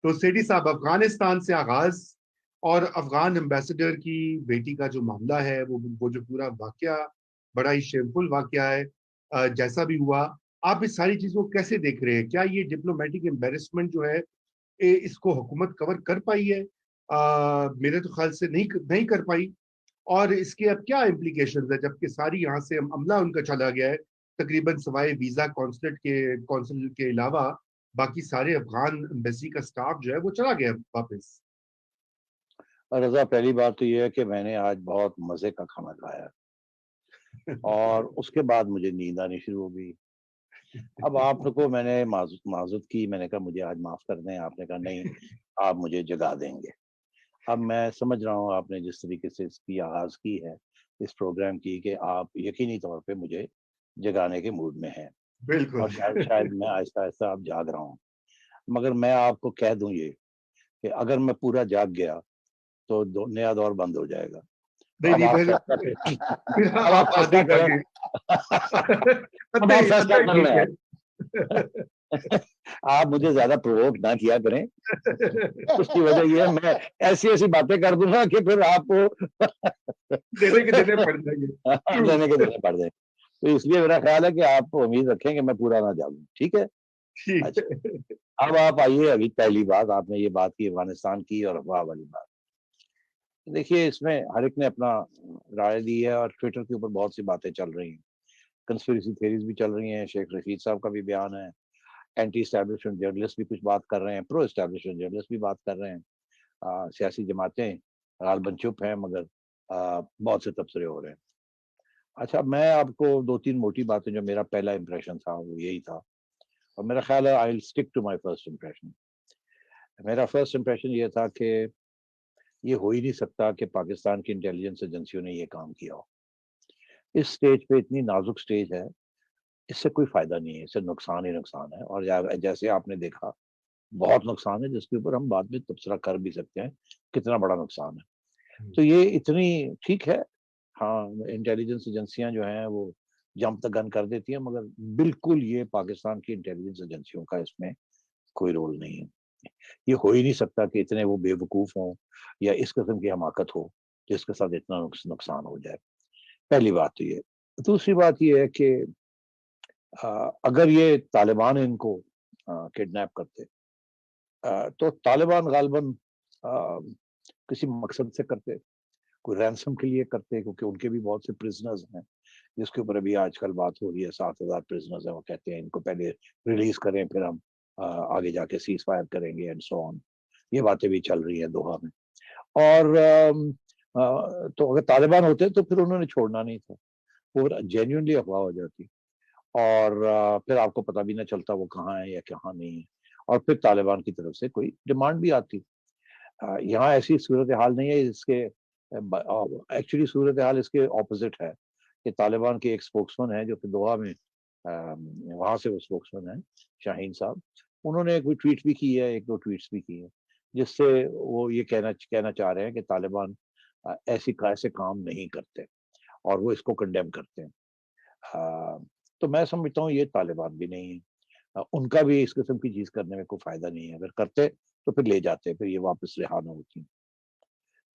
تو سیٹھی صاحب، افغانستان سے آغاز اور افغان ایمبیسڈر کی بیٹی کا جو معاملہ ہے، وہ جو پورا واقعہ بڑا ہی شیمفل واقعہ ہے، جیسا بھی ہوا، آپ اس ساری چیزوں کو کیسے دیکھ رہے ہیں؟ کیا یہ ڈپلومیٹک امبیرسمنٹ جو ہے اس کو حکومت کور کر پائی ہے؟ میرے تو خیال سے نہیں کر پائی، اور اس کے اب کیا امپلیکیشنز ہے جبکہ ساری یہاں سے عملہ ان کا چلا گیا ہے، تقریباً سوائے ویزا کونسل کے علاوہ باقی سارے افغان ایمبیسی کا سٹاف جو ہے وہ چلا گیا واپس۔ رضا، پہلی بات تو یہ ہے کہ میں نے آج بہت مزے کا کھانا کھایا اور اس کے بعد مجھے نیند آنی شروع ہو گئی۔ اب آپ کو میں نے معذرت کی، میں نے کہا مجھے آج معاف کر دیں، آپ نے کہا نہیں آپ مجھے جگا دیں گے۔ اب میں سمجھ رہا ہوں آپ نے جس طریقے سے اس کی آغاز کی ہے اس پروگرام کی، کہ آپ یقینی طور پہ مجھے جگانے کے موڈ میں ہیں، بالکل۔ اور شاید میں آہستہ آہستہ اب جاگ رہا ہوں۔ مگر میں آپ کو کہہ دوں یہ کہ اگر میں پورا جاگ گیا تو نیا دور بند ہو جائے گا۔ اب آپ فیصلہ کریں، پھر اب آپ آپ فیصلہ آدھے کریں، جاگے۔ اب آپ فیصلہ ادھر کر ٹھیک لیں۔ ہے۔ آپ مجھے زیادہ پرووک نہ کیا کریں، اس کی وجہ یہ ہے میں ایسی ایسی باتیں کر دوں گا کہ پھر آپ کو دینے کے دینے پڑ جائیں گے۔ دینے کے دینے پڑ جائیں۔ تو اس لیے میرا خیال ہے کہ آپ امید رکھیں کہ میں پورا نہ جاؤں، ٹھیک ہے؟ ٹھیک اچھا، ہے۔ اب آپ آئیے، ابھی پہلی بات آپ نے یہ بات کی افغانستان کی اور افواہ والی بات۔ دیکھیے اس میں ہر ایک نے اپنا رائے دی ہے، اور ٹویٹر کے اوپر بہت سی باتیں چل رہی ہیں، کنسپیریسی تھیریز بھی چل رہی ہیں، شیخ رشید صاحب کا بھی بیان ہے، اینٹی اسٹیبلشمنٹ جرنلسٹ بھی کچھ بات کر رہے ہیں، پرو اسٹیبلشمنٹ جرنلسٹ بھی بات کر رہے ہیں، سیاسی جماعتیں غالباً چپ ہیں، مگر بہت سے تبصرے ہو رہے ہیں۔ اچھا، میں آپ کو دو تین موٹی باتیں، جو میرا پہلا امپریشن تھا وہ یہی تھا، اور میرا خیال ہے I will stick to my first impression. میرا فرسٹ امپریشن یہ تھا کہ یہ ہو ہی نہیں سکتا کہ پاکستان کی انٹیلیجنس ایجنسیوں نے یہ کام کیا ہو۔ اس سٹیج پہ، اتنی نازک سٹیج ہے، اس سے کوئی فائدہ نہیں ہے، اس سے نقصان ہی نقصان ہے، اور جیسے آپ نے دیکھا بہت نقصان ہے، جس کے اوپر ہم بعد میں تبصرہ کر بھی سکتے ہیں کتنا بڑا نقصان ہے۔ تو یہ اتنی ٹھیک ہے، ہاں انٹیلیجنس ایجنسیاں جو ہیں وہ جمپ تک گن کر دیتی ہیں، مگر بالکل یہ پاکستان کی انٹیلیجنس ایجنسیوں کا اس میں کوئی رول نہیں ہے۔ یہ ہو ہی نہیں سکتا کہ اتنے وہ بے وقوف ہوں یا اس قسم کی حماقت ہو جس کے ساتھ اتنا نقصان ہو جائے۔ پہلی بات تو یہ۔ دوسری بات یہ ہے کہ اگر یہ طالبان ان کو کڈنیپ کرتے تو طالبان غالباً کسی مقصد سے کرتے، کوئی رینسم کے لیے کرتے، کیونکہ ان کے بھی بہت سے پرزنرز ہیں، جس کے اوپر ابھی آج کل بات ہو رہی ہے، 7,000 پرزنرز ہیں، وہ کہتے ہیں ان کو پہلے ریلیز کریں پھر ہم آگے جا کے سیز فائر کریں گے اینڈ سو آن۔ یہ باتیں بھی چل رہی ہیں دوحہ میں، اور تو اگر طالبان ہوتے تو پھر انہوں نے چھوڑنا نہیں تھا، وہ جینیونلی افواہ ہو جاتی، اور پھر آپ کو پتہ بھی نہ چلتا وہ کہاں ہے یا کہاں نہیں ہے، اور پھر طالبان کی طرف سے کوئی ڈیمانڈ بھی آتی۔ یہاں ایسی صورتحال نہیں ہے، اس کے ایکچولی صورتحال اس کے اپوزٹ ہے کہ طالبان کے ایک اسپوکسمین ہے جو کہ دوحہ میں، وہاں سے وہ اسپوکسمین ہیں شاہین صاحب، انہوں نے کوئی ٹویٹ بھی کی ہے، ایک دو ٹویٹس بھی کی ہیں، جس سے وہ یہ کہنا چاہ رہے ہیں کہ طالبان ایسے کام نہیں کرتے، اور وہ اس کو کنڈیم کرتے ہیں۔ تو میں سمجھتا ہوں یہ طالبان بھی نہیں ہے، ان کا بھی اس قسم کی چیز کرنے میں کوئی فائدہ نہیں ہے، اگر کرتے تو پھر لے جاتے، پھر یہ واپس رہا نہ ہوتی۔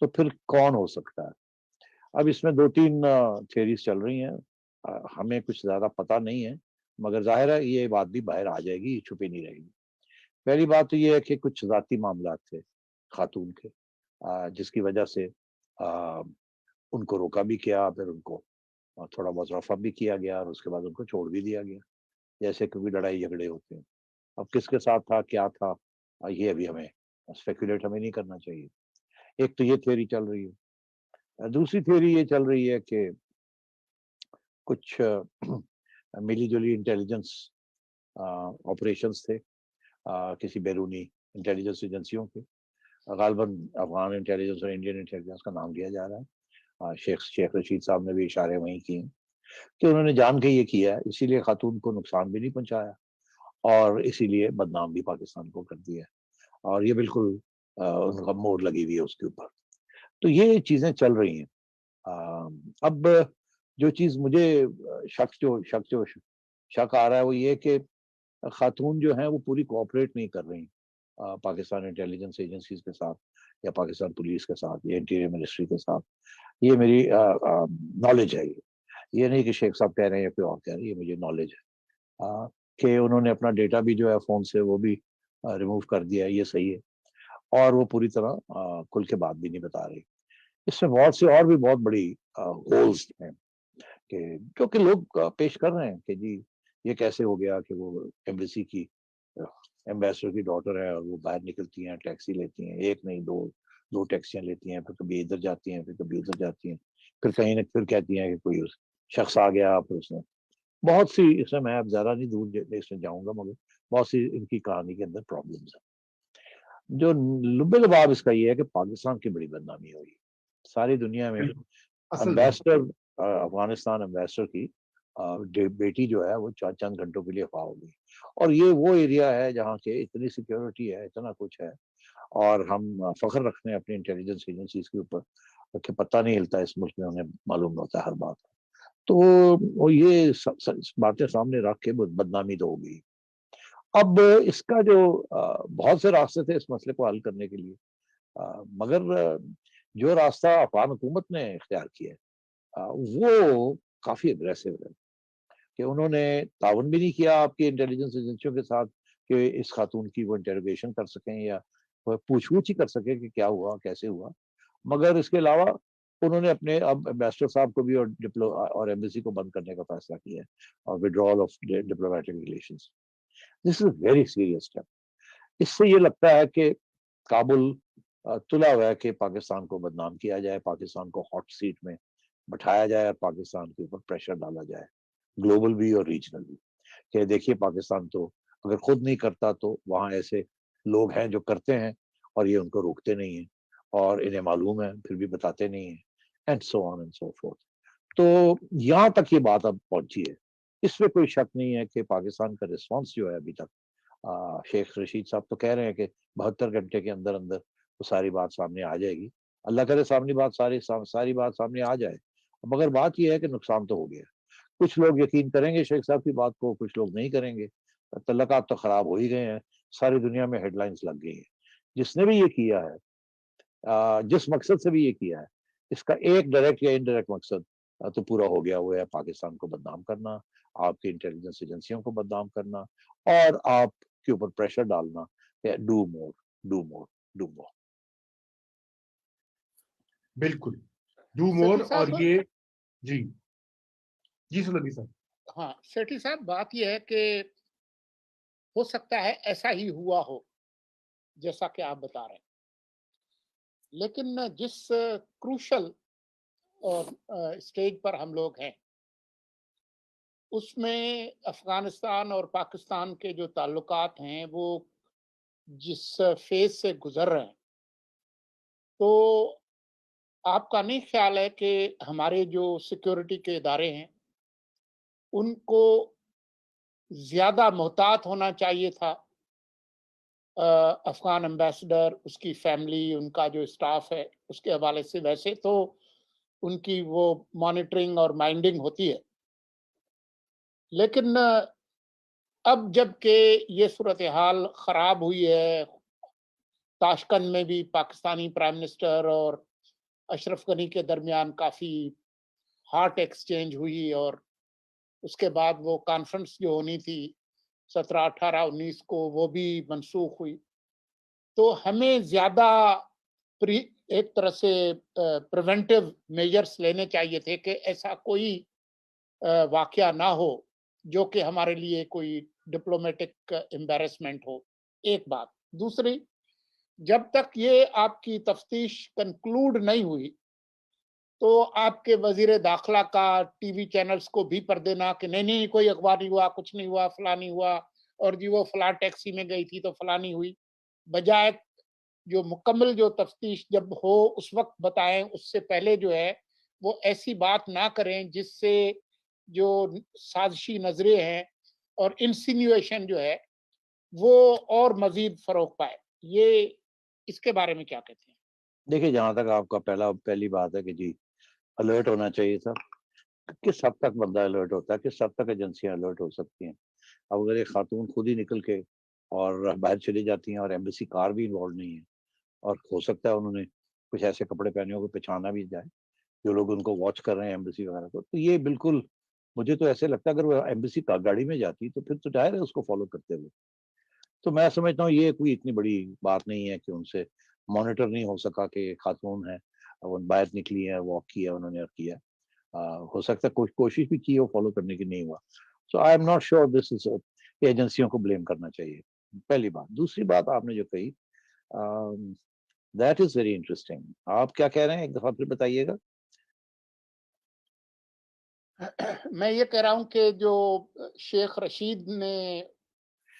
تو پھر کون ہو سکتا ہے؟ اب اس میں دو تین تھیریز چل رہی ہیں، ہمیں کچھ زیادہ پتہ نہیں ہے، مگر ظاہر ہے یہ بات بھی باہر آ جائے گی، چھپی نہیں رہے گی۔ پہلی بات تو یہ ہے کہ کچھ ذاتی معاملات تھے خاتون کے، جس کی وجہ سے ان کو روکا بھی کیا، پھر ان کو تھوڑا بہت رفع بھی کیا گیا، اور اس کے بعد ان کو چھوڑ بھی دیا گیا، جیسے کبھی لڑائی جھگڑے ہوتے ہیں۔ اب کس کے ساتھ تھا، کیا تھا، یہ ابھی ہمیں اسپیکولیٹ ہمیں نہیں کرنا چاہیے۔ ایک تو یہ تھیوری چل رہی ہے۔ دوسری تھیوری یہ چل رہی ہے کہ کچھ ملی جلی انٹیلیجنس آپریشنز تھے کسی بیرونی انٹیلیجنس ایجنسیوں کے، غالباً افغان انٹیلیجنس اور انڈین انٹیلیجنس کا نام لیا جا رہا ہے۔ شیخ رشید صاحب نے بھی اشارے وہیں کیے کہ انہوں نے جان کے یہ کیا ہے، اسی لیے خاتون کو نقصان بھی نہیں پہنچایا، اور اسی لیے بدنام بھی پاکستان کو کر دیا، اور یہ بالکل ان کا مور لگی ہوئی ہے اس کے اوپر۔ تو یہ چیزیں چل رہی ہیں۔ اب جو چیز مجھے شک آ رہا ہے وہ یہ کہ خاتون جو ہیں وہ پوری کوآپریٹ نہیں کر رہی، پاکستان انٹیلیجنس ایجنسیز کے ساتھ یا پاکستان پولیس کے ساتھ یا انٹیریئر منسٹری کے ساتھ. یہ میری نالج ہے. یہ نہیں کہ شیخ صاحب کہہ رہے ہیں یا کوئی اور کہہ رہے ہیں, یہ مجھے نالج ہے کہ انہوں نے اپنا ڈیٹا بھی جو ہے فون سے وہ بھی ریموو کر دیا ہے. یہ صحیح ہے, اور وہ پوری طرح کھل کے بات بھی نہیں بتا رہی. اس میں بہت سی اور بھی بہت بڑی ہولز ہیں کہ جو کہ لوگ پیش کر رہے ہیں کہ جی یہ کیسے ہو گیا کہ وہ ایمبیسی کی ایمبیسڈر کی ڈاٹر ہے اور وہ باہر نکلتی ہیں, ٹیکسی لیتی ہیں, ایک نہیں دو ٹیکسیاں لیتی ہیں, پھر کبھی ادھر جاتی ہیں, پھر کبھی ادھر جاتی ہیں, پھر کہیں نہ پھر کہتی ہیں کہ کوئی شخص آ گیا, پھر اس نے بہت سی, اس میں اب زیادہ نہیں دور اس میں جاؤں گا, مگر بہت سی ان کی کہانی کے اندر پرابلمس ہیں. جو لب لباب اس کا یہ ہے کہ پاکستان کی بڑی بدنامی ہوئی ساری دنیا میں. اصل بات امبیسڈر افغانستان امبیسڈر کی بیٹی جو ہے وہ چند گھنٹوں کے لیے افواہ ہو گئی, اور یہ وہ ایریا ہے جہاں کے اتنی سیکیورٹی ہے, اتنا کچھ ہے, اور ہم فخر رکھتے ہیں اپنی انٹیلیجنس ایجنسیز کے اوپر کہ پتہ نہیں ہلتا اس ملک میں, انہیں معلوم ہوتا ہے ہر بات. تو وہ یہ باتیں سامنے رکھ کے بدنامی تو ہوگی. اب اس کا جو بہت سے راستے تھے اس مسئلے کو حل کرنے کے لیے, مگر جو راستہ افغان حکومت نے اختیار کیا وہ کافی اگریسو ہے کہ انہوں نے تعاون بھی نہیں کیا آپ کی انٹیلیجنس ایجنسیوں کے ساتھ کہ اس خاتون کی وہ انٹروگیشن کر سکیں یا پوچھ گچھ ہی کر سکیں کہ کیا ہوا کیسے ہوا. مگر اس کے علاوہ انہوں نے اپنے اب ایمبیسڈر صاحب کو بھی اور ایمبیسی کو بند کرنے کا فیصلہ کیا ہے, اور withdrawal of diplomatic relations. This is very serious step. اس سے یہ لگتا ہے کہ کابل تلا ہوا ہے کہ پاکستان کو بدنام کیا جائے, پاکستان کو ہاٹ سیٹ میں بٹھایا جائے اور پاکستان کے اوپر پریشر ڈالا جائے, گلوبل بھی اور ریجنل بھی, کہ دیکھیے پاکستان تو اگر خود نہیں کرتا تو وہاں ایسے لوگ ہیں جو کرتے ہیں اور یہ ان کو روکتے نہیں ہیں, اور انہیں معلوم ہے پھر بھی بتاتے نہیں ہیں, and so on and so forth. تو یہاں تک یہ بات اب پہنچی ہے. اس میں کوئی شک نہیں ہے کہ پاکستان کا رسپانس جو ہے ابھی تک, شیخ رشید صاحب تو کہہ رہے ہیں کہ 72 گھنٹے کے اندر اندر وہ ساری بات سامنے آ جائے گی. اللہ کرے سامنے بات ساری بات سامنے آ جائے, مگر بات یہ ہے کہ نقصان تو ہو گیا. کچھ لوگ یقین کریں گے شیخ صاحب کی بات کو, کچھ لوگ نہیں کریں گے. تعلقات تو خراب ہو ہی گئے ہیں, ساری دنیا میں ہیڈ لائنز لگ گئی ہیں. جس نے بھی یہ کیا ہے, جس مقصد سے بھی یہ کیا ہے, اس کا ایک ڈائریکٹ یا انڈائریکٹ مقصد تو پورا ہو گیا, وہ ہے پاکستان کو بدنام کرنا, آپ کی انٹیلیجنس ایجنسیوں کو بدنام کرنا, اور آپ کے اوپر پریشر ڈالنا کہ do more do more do more. بالکل ڈو مور. سیٹھی اور صاحب, یہ جی جی سلگی صاحب. ہاں سیٹھی صاحب, بات یہ ہے کہ ہو سکتا ہے ایسا ہی ہوا ہو جیسا کہ آپ بتا رہے ہیں, لیکن جس کروشل اسٹیج پر ہم لوگ ہیں اس میں افغانستان اور پاکستان کے جو تعلقات ہیں وہ جس فیز سے گزر رہے ہیں, تو آپ کا نہیں خیال ہے کہ ہمارے جو سیکیورٹی کے ادارے ہیں ان کو زیادہ محتاط ہونا چاہیے تھا؟ افغان ایمبیسڈر, اس کی فیملی, ان کا جو اسٹاف ہے اس کے حوالے سے ویسے تو ان کی وہ مانیٹرنگ اور مائنڈنگ ہوتی ہے, لیکن اب جب کہ یہ صورتحال خراب ہوئی ہے, تاشکند میں بھی پاکستانی پرائم منسٹر اور اشرف غنی کے درمیان کافی ہارٹ ایکسچینج ہوئی, اور اس کے بعد وہ کانفرنس جو ہونی تھی 17, 18, 19 کو وہ بھی منسوخ ہوئی. تو ہمیں زیادہ ایک طرح سے پریونٹیو میجرز لینے چاہیے تھے کہ ایسا کوئی واقعہ نہ ہو جو کہ ہمارے لیے کوئی ڈپلومیٹک امبیرسمنٹ ہو. ایک بات. دوسری, جب تک یہ آپ کی تفتیش کنکلوڈ نہیں ہوئی تو آپ کے وزیر داخلہ کا ٹی وی چینلز کو بھی پردے نہ کہ نہیں کوئی اخبار نہیں ہوا, کچھ نہیں ہوا, فلاں نہیں ہوا, اور جی وہ فلاں ٹیکسی میں گئی تھی تو فلاں نہیں ہوئی, بجائے جو مکمل جو تفتیش جب ہو اس وقت بتائیں, اس سے پہلے جو ہے وہ ایسی بات نہ کریں جس سے جو سازشی نظریں ہیں اور انسینیویشن جو ہے وہ اور مزید فروغ پائے. یہ اس کے بارے میں کیا کہتے ہیں؟ دیکھیے, جہاں تک آپ کا پہلی بات ہے کہ جی الرٹ ہونا چاہیے تھا, کس حد تک بندہ الرٹ ہوتا ہے, کس حد تک ایجنسیاں الرٹ ہو سکتی ہیں. اب اگر ایک خاتون خود ہی نکل کے اور باہر چلی جاتی ہیں اور ایمبیسی کار بھی انوالو نہیں ہے, اور ہو سکتا ہے انہوں نے کچھ ایسے کپڑے پہنے ہو کہ پہچانا بھی جائے جو لوگ ان کو واچ کر رہے ہیں ایمبیسی وغیرہ کو. تو یہ بالکل مجھے تو ایسے لگتا ہے اگر وہ ایمبیسی کا گاڑی میں جاتی تو پھر تو ظاہر ہے اس کو فالو کرتے ہوئے. تو میں سمجھتا ہوں یہ کوئی اتنی بڑی بات نہیں ہے کہ ان سے مانیٹر نہیں ہو سکا کہ خاتون ہے, وہ باہر نکلی ہے, واک کیا انہوں نے اور کیا. ہو سکتا ہے کوشش بھی کی ہو فالو کرنے کی, نہیں ہوا. So I am not sure this is, ایجنسیوں کو بلیم کرنا چاہیے, پہلی بات. دوسری بات آپ نے جو کہی دیٹ از ویری انٹرسٹنگ. آپ کیا کہہ رہے ہیں, ایک دفعہ پھر بتائیے گا. میں یہ کہہ رہا ہوں کہ جو شیخ رشید نے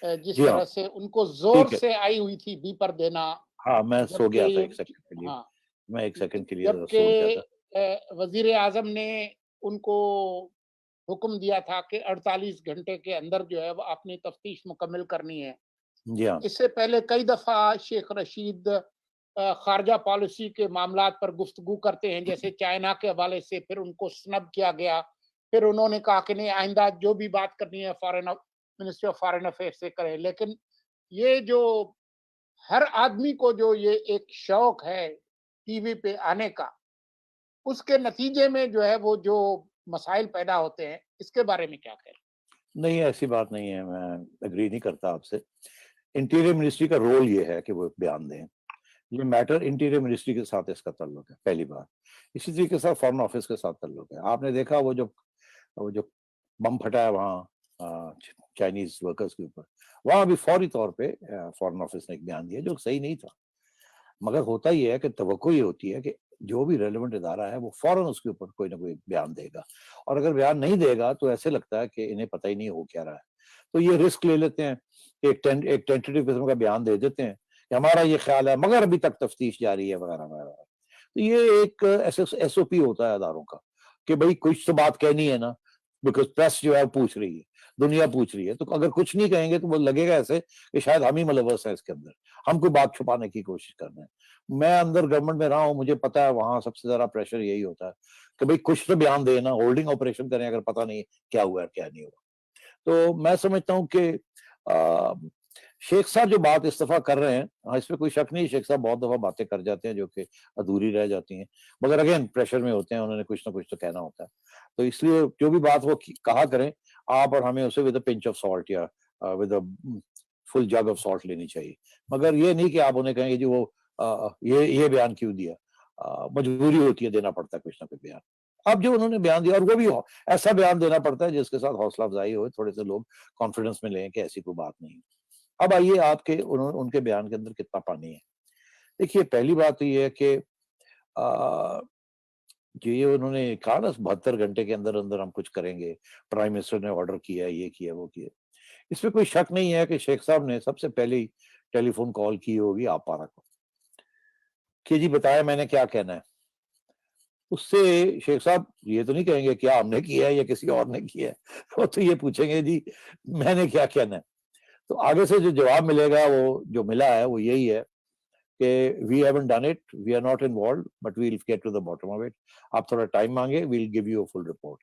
جس جی ہاں طرح سے ان کو زور ٹھیک ہے, سے آئی ہوئی تھی بی پر دینا, ہاں میں سو گیا تھا جبکہ ایک سیکنڈ کے لیے, ہاں میں ایک سیکنڈ کے لیے ذرا سو گیا جبکہ تھا. وزیر اعظم نے ان کو حکم دیا تھا کہ 48 گھنٹے کے اندر جو ہے وہ اپنی تفتیش مکمل کرنی ہے. جی ہاں اس سے پہلے کئی دفعہ شیخ رشید خارجہ پالیسی کے معاملات پر گفتگو کرتے ہیں, جیسے چائنا کے حوالے سے, پھر ان کو سنب کیا گیا, پھر انہوں نے کہا کہ نہیں آئندہ جو بھی بات کرنی ہے منسٹری آف فارن افیئر سے کریں. لیکن یہ جو ہر آدمی کو جو یہ ایک شوق ہے ٹی وی پہ آنے کا, اس کے نتیجے میں جو ہے وہ جو مسائل پیدا ہوتے ہیں, اس کے بارے میں کیا کہیں؟ نہیں, ایسی بات نہیں ہے, میں اگری نہیں کرتا آپ سے. انٹیریئر منسٹری کا رول یہ ہے کہ وہ بیان دیں. یہ میٹر انٹیریئر منسٹری کے ساتھ اس کا تعلق ہے, پہلی بات. اسی طریقے سے فارن آفس کے ساتھ تعلق ہے. آپ نے دیکھا وہ جو بم پھٹا ہے وہاں چائنیز ورکرز کے اوپر, وہاں بھی فوری طور پہ فارن آفس نے ایک بیان دیا جو صحیح نہیں تھا. مگر ہوتا یہ ہے کہ توقع یہ ہوتی ہے کہ جو بھی ریلیونٹ ادارہ ہے وہ فوراً اس کے اوپر کوئی نہ کوئی بیان دے گا, اور اگر بیان نہیں دے گا تو ایسے لگتا ہے کہ انہیں پتہ ہی نہیں ہو کیا رہا ہے. تو یہ رسک لے لیتے ہیں, ایک ٹینٹیٹیو قسم کا بیان دے دیتے ہیں کہ ہمارا یہ خیال ہے مگر ابھی تک تفتیش جاری ہے وغیرہ وغیرہ. تو یہ ایک ایس او پی ہوتا ہے اداروں کا کہ بھئی کچھ تو بات کہنی ہے نا, بیکاز پریس جو ہے پوچھ رہی ہے, دنیا پوچھ رہی ہے. تو اگر کچھ نہیں کہیں گے تو وہ لگے گا ایسے کہ شاید ہم ہی ملوث ہیں اس کے اندر, ہم کوئی بات چھپانے کی کوشش کر رہے ہیں. میں اندر گورنمنٹ میں رہا ہوں, مجھے پتا ہے وہاں سب سے زیادہ پریشر یہی ہوتا ہے کہ بھئی کچھ تو بیان دے نا, ہولڈنگ آپریشن کریں اگر پتہ نہیں کیا ہوا ہے کیا نہیں ہوا. تو میں سمجھتا ہوں کہ شیخ صاحب جو بات استفا کر رہے ہیں, اس پہ کوئی شک نہیں, شیخ صاحب بہت دفعہ باتیں کر جاتے ہیں جو کہ ادھوری رہ جاتی ہیں, مگر اگین پریشر میں ہوتے ہیں, انہوں نے کچھ نہ کچھ تو کہنا ہوتا ہے. تو اس لیے جو بھی بات وہ کہا کریں آپ, اور ہمیں اسے with a pinch of salt یا with a full jug of salt لینی چاہیے. مگر یہ نہیں کہ آپ انہیں کہیں گے جی وہ یہ بیان کیوں دیا, مجبوری ہوتی ہے, دینا پڑتا ہے کچھ نہ کچھ بیان. اب جو انہوں نے بیان دیا, اور وہ بھی ایسا بیان دینا پڑتا ہے جس کے ساتھ حوصلہ افزائی ہوئے, تھوڑے سے لوگ کانفیڈنس میں لیں کہ ایسی کوئی بات نہیں. اب آئیے آپ کے ان کے بیان کے اندر کتنا پانی ہے. دیکھیے پہلی بات تو یہ ہے کہ جو یہ انہوں نے کہا نا 72 گھنٹے کے اندر اندر ہم کچھ کریں گے, پرائم منسٹر نے آرڈر کیا, یہ کیا وہ کیا. اس میں کوئی شک نہیں ہے کہ شیخ صاحب نے سب سے پہلے ٹیلی فون کال کی ہوگی آپ پارا کو کہ جی بتایا میں نے کیا کہنا ہے. اس سے شیخ صاحب یہ تو نہیں کہیں گے کیا ہم نے کیا ہے یا کسی اور نے کیا ہے, وہ تو یہ پوچھیں گے جی میں نے کیا کہنا ہے. تو آگے سے جو جواب ملے گا, وہ جو ملا ہے وہ یہی ہے کہ we haven't done it, we are not involved, but we'll get to the bottom of it. آپ تھوڑا ٹائم مانگے, we'll give you a full report.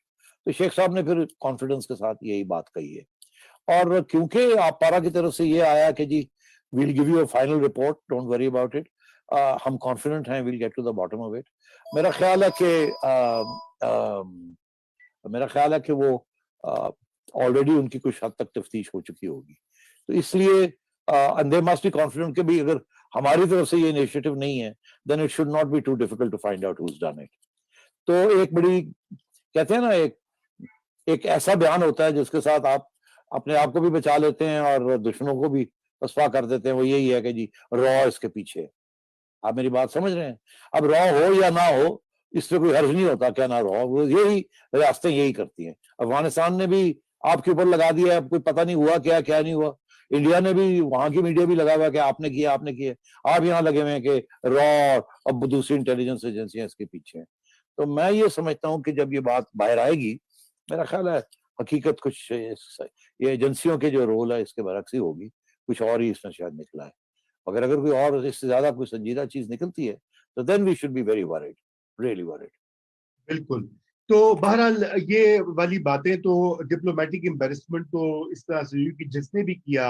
تو شیخ صاحب نے پھر کانفیڈنس کے ساتھ یہی بات کہی ہے. اور کیونکہ آپ پارا کی طرف سے یہ آیا کہ جی we'll give you a final report, don't worry about it, ہم کانفیڈنٹ ہیں, we'll get to the bottom of it. میرا خیال ہے کہ وہ آلریڈی ان کی کچھ حد تک تفتیش ہو چکی ہوگی. تو اس لیے and they must be confident کہ بھی اگر ہماری طرف سے یہ انیشیٹو نہیں ہے then it should not be too difficult to find out who's done it. تو ایک بڑی کہتے ہیں نا ایک ایسا بیان ہوتا ہے جس کے ساتھ آپ اپنے آپ کو بھی بچا لیتے ہیں اور دشمنوں کو بھی رسوا کر دیتے ہیں. وہ یہی ہے کہ جی را اس کے پیچھے. آپ میری بات سمجھ رہے ہیں؟ اب را ہو یا نہ ہو اس سے کوئی حرج نہیں ہوتا کیا نہ را, وہ یہی ریاستیں یہی کرتی ہیں. افغانستان نے بھی آپ کے اوپر لگا دیا ہے, کوئی پتہ نہیں ہوا کیا نہیں ہوا. انڈیا نے بھی, وہاں کی میڈیا بھی لگا ہوا کہ آپ نے کیا. آپ یہاں لگے ہوئے ہیں کہ را اب دوسری انٹیلیجنس ایجنسیاں اس کے پیچھے ہیں. تو میں یہ سمجھتا ہوں کہ جب یہ بات باہر آئے گی, میرا خیال ہے حقیقت کچھ یہ ایجنسیوں کے جو رول ہے اس کے برعکس ہی ہوگی, کچھ اور ہی اس میں شاید نکلا ہے. اگر کوئی اور اس سے زیادہ کوئی سنجیدہ چیز نکلتی ہے تو then we should be very worried, really worried. بالکل. تو بہرحال یہ والی باتیں تو ڈپلومیٹک امبیرسمنٹ تو اس طرح سے ہوئی کہ جس نے بھی کیا